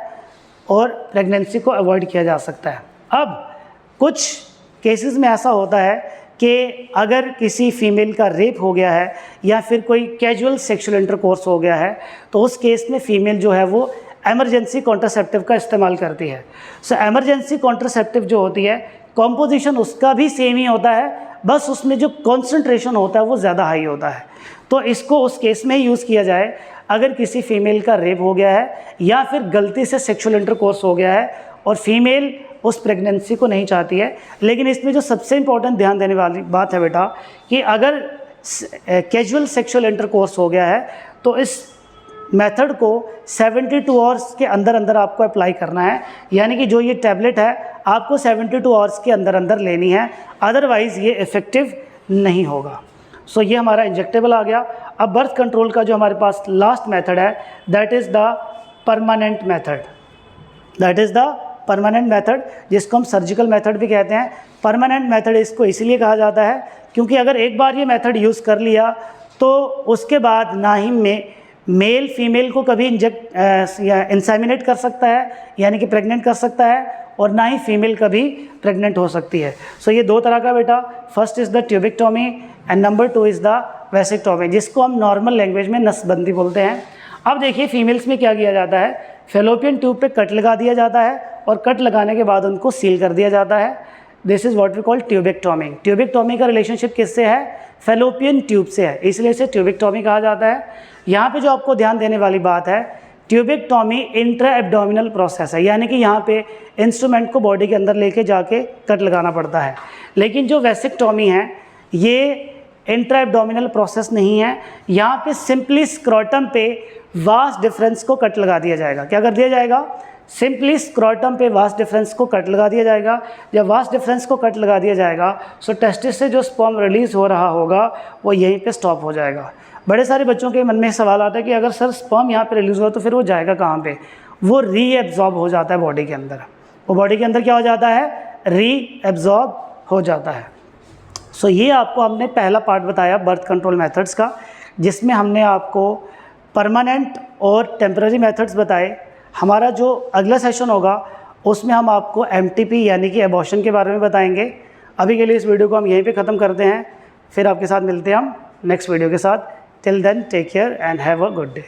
Speaker 1: और प्रेगनेंसी को अवॉइड किया जा सकता है। अब कुछ केसेस में ऐसा होता है कि अगर किसी फीमेल का रेप हो गया है या फिर कोई कैजुअल सेक्सुअल इंटरकोर्स हो गया है, तो उस केस में फ़ीमेल जो है वो एमरजेंसी कॉन्ट्रासेप्टिव का इस्तेमाल करती है। सो एमरजेंसी कॉन्ट्रासेप्टिव जो होती है, कॉम्पोजिशन उसका भी सेम ही होता है, बस उसमें जो कॉन्सेंट्रेशन होता है वो ज़्यादा हाई होता है। तो इसको उस केस में ही यूज़ किया जाए अगर किसी फीमेल का रेप हो गया है या फिर गलती से सेक्सुअल इंटरकोर्स हो गया है और फीमेल उस प्रेगनेंसी को नहीं चाहती है। लेकिन इसमें जो सबसे इम्पॉर्टेंट ध्यान देने वाली बात है बेटा कि अगर कैजुअल सेक्सुअल इंटरकोर्स हो गया है तो इस मेथड को 72 आवर्स के अंदर अंदर आपको अप्लाई करना है, यानी कि जो ये टैबलेट है आपको 72 आवर्स के अंदर अंदर लेनी है, अदरवाइज़ ये इफ़ेक्टिव नहीं होगा। सो ये हमारा इंजेक्टेबल आ गया। अब बर्थ कंट्रोल का जो हमारे पास लास्ट मेथड है that is the permanent method, that is the permanent method, जिसको हम सर्जिकल मेथड भी कहते हैं। परमानेंट मेथड इसको इसीलिए कहा जाता है क्योंकि अगर एक बार ये मेथड यूज़ कर लिया तो उसके बाद ना ही मेल फीमेल को कभी इंसेमिनेट कर सकता है, यानी कि प्रेग्नेंट कर सकता है, और ना ही फीमेल कभी प्रेग्नेंट हो सकती है। सो ये दो तरह का बेटा, first is the tubectomy and number 2 is the vasectomy, जिसको हम नॉर्मल लैंग्वेज में नसबंदी बोलते हैं। अब देखिए फीमेल्स में क्या किया जाता है, फेलोपियन ट्यूब पे कट लगा दिया जाता है और कट लगाने के बाद उनको सील कर दिया जाता है। This is what we call tubectomy. Tubectomy का रिलेशनशिप किससे है, फेलोपियन ट्यूब से है, इसलिए इसे ट्यूबिक्टोमी कहा जाता है। यहाँ पे जो आपको ध्यान देने वाली बात है, ट्यूबिक्टोमी इंट्रा एब्डोमिनल प्रोसेस है, यानी कि यहाँ पे इंस्ट्रूमेंट को बॉडी के अंदर लेके जाके कट लगाना पड़ता है। लेकिन जो वेसिक्टोमी है ये इंट्रा एब्डोमिनल प्रोसेस नहीं है, यहाँ पे सिंपली स्क्रोटम पे वास डिफरेंस को कट लगा दिया जाएगा। क्या कर दिया जाएगा, सिंपली स्क्रोटम पे वास डिफरेंस को कट लगा दिया जाएगा। जब वास डिफरेंस को कट लगा दिया जाएगा सो टेस्टिस से जो स्पर्म रिलीज़ हो रहा होगा वो यहीं पे स्टॉप हो जाएगा। बड़े सारे बच्चों के मन में सवाल आता है कि अगर सर स्पर्म यहाँ पे रिलीज़ हुआ तो फिर वो जाएगा कहाँ पे, वो रीएब्जॉर्ब हो जाता है बॉडी के अंदर, वो बॉडी के अंदर क्या हो जाता है, रीएब्जॉर्ब हो जाता है। सो ये आपको हमने पहला पार्ट बताया बर्थ कंट्रोल मेथड्स का, जिसमें हमने आपको परमानेंट और टेम्पररी मेथड्स बताए। हमारा जो अगला सेशन होगा उसमें हम आपको एमटीपी यानी कि एबॉर्शन के बारे में बताएंगे। अभी के लिए इस वीडियो को हम यहीं पे ख़त्म करते हैं, फिर आपके साथ मिलते हैं हम नेक्स्ट वीडियो के साथ। Till then take care and have a good day.